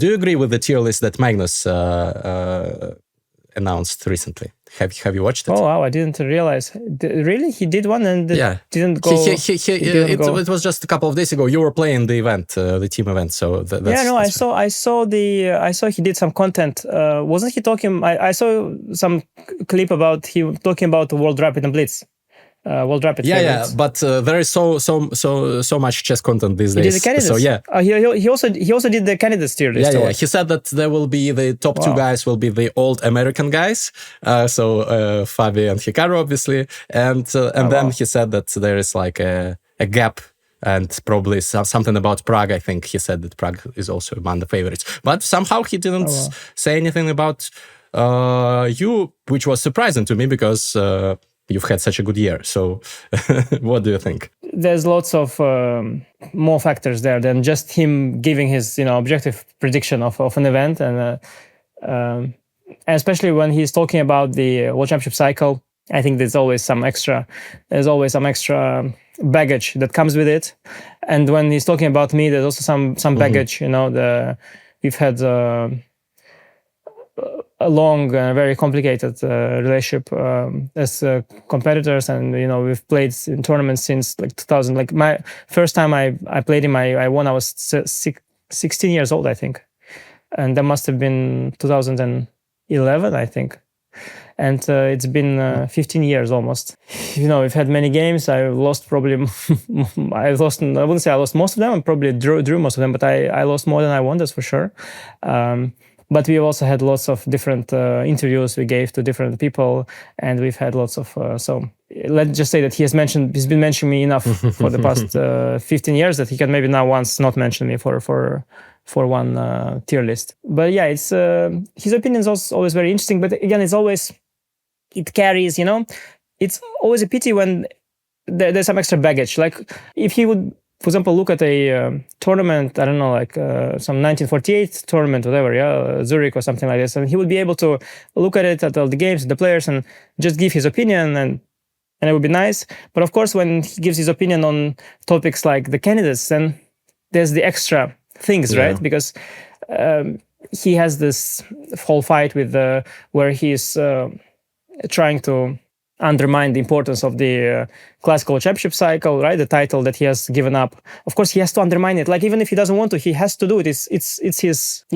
Do you agree with the tier list that Magnus announced recently? Have you watched it? Oh wow, I didn't realize. Really, he did one and didn't go. It was just a couple of days ago. You were playing the event, the team event. So I saw he did some content. Wasn't he talking? I saw some clip about him talking about the World Rapid and Blitz. World Rapid. Yeah, but there is so much chess content these days. He did the candidates. So yeah, he also did the candidates tier list. Yeah. He said that there will be the top two guys will be the old American guys. So Fabi and Hikaru, obviously, and then he said that there is like a gap. And probably something about Prague. I think he said that Prague is also among the favorites. But somehow he didn't say anything about you, which was surprising to me because you've had such a good year. So what do you think? There's lots of more factors there than just him giving his objective prediction of an event. And especially when he's talking about the World Championship cycle, I think there's always some extra baggage that comes with it. And when he's talking about me, there's also some baggage. We've had a long and very complicated relationship as competitors, and we've played in tournaments since like 2000. Like my first time I played him, I won. I was 16 years old, I think, and that must have been 2011, I think. And it's been 15 years almost. We've had many games. I lost probably. I wouldn't say I lost most of them. I probably drew most of them, but I lost more than I won. That's for sure. But we also had lots of different interviews we gave to different people, and we've had lots of. So let's just say that he's been mentioning me enough for the past 15 years that he can maybe now once not mention me for one tier list. But yeah, it's his opinion is always very interesting. But again, it carries. It's always a pity when there's some extra baggage. Like if he would, for example, look at a tournament, I don't know, like some 1948 tournament, whatever, Zurich or something like this, and he would be able to look at it, at all the games, the players, and just give his opinion, and it would be nice. But of course, when he gives his opinion on topics like the candidates, then there's the extra things, right? Because he has this whole fight with where he's trying to undermine the importance of the classical championship cycle, right? The title that he has given up. Of course, he has to undermine it. Like even if he doesn't want to, he has to do it. It's his,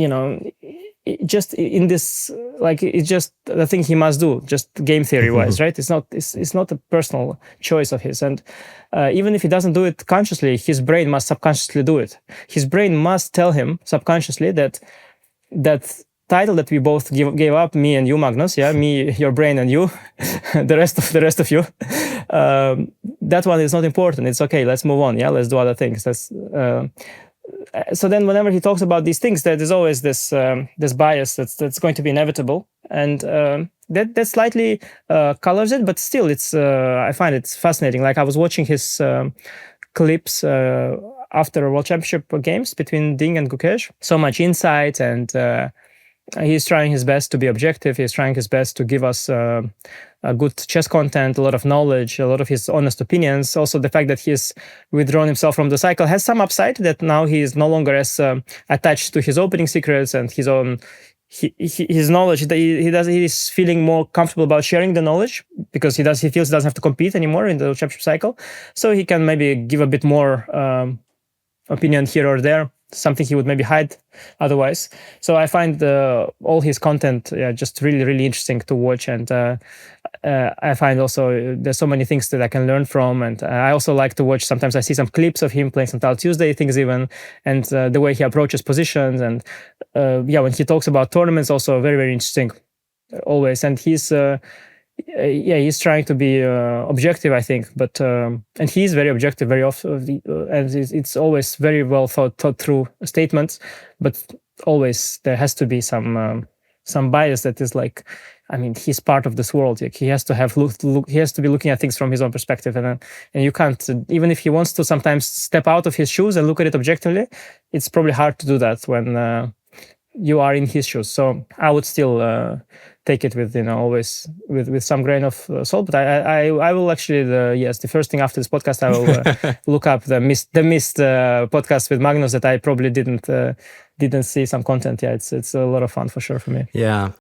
just in this, like it's just the thing he must do, just game theory wise, right? It's not a personal choice of his. And even if he doesn't do it consciously, his brain must subconsciously do it. His brain must tell him subconsciously that title that we both gave up, me and you, Magnus, me, your brain, and you, the rest of you, that one is not important. It's okay. Let's move on. Let's do other things. So then, whenever he talks about these things, there's always this bias that's going to be inevitable, and that slightly colors it. But still, I find it's fascinating. Like I was watching his clips after World Championship games between Ding and Gukesh. So much insight and. He's trying his best to be objective. He's trying his best to give us a good chess content, a lot of knowledge, a lot of his honest opinions. Also, the fact that he's withdrawn himself from the cycle has some upside, that now he is no longer as attached to his opening secrets and his own his knowledge. He's feeling more comfortable about sharing the knowledge because he feels he doesn't have to compete anymore in the championship cycle. So he can maybe give a bit more opinion here or there. Something he would maybe hide otherwise. So I find all his content just really, really interesting to watch. And I find also there's so many things that I can learn from. And I also like to watch, sometimes I see some clips of him playing some Tal Tuesday things even, and the way he approaches positions. And when he talks about tournaments, also very, very interesting always. And he's trying to be objective, I think, but and he's very objective very often, and it's always very well thought through statements. But always there has to be some bias that is like, I mean, he's part of this world. Like he has to have he has to be looking at things from his own perspective, and you can't, even if he wants to sometimes step out of his shoes and look at it objectively, it's probably hard to do that when you are in his shoes. So I would still take it with always with some grain of salt. But I will actually the first thing after this podcast I will look up the missed podcast with Magnus that I probably didn't see some content. Yeah, it's a lot of fun for sure for me. Yeah,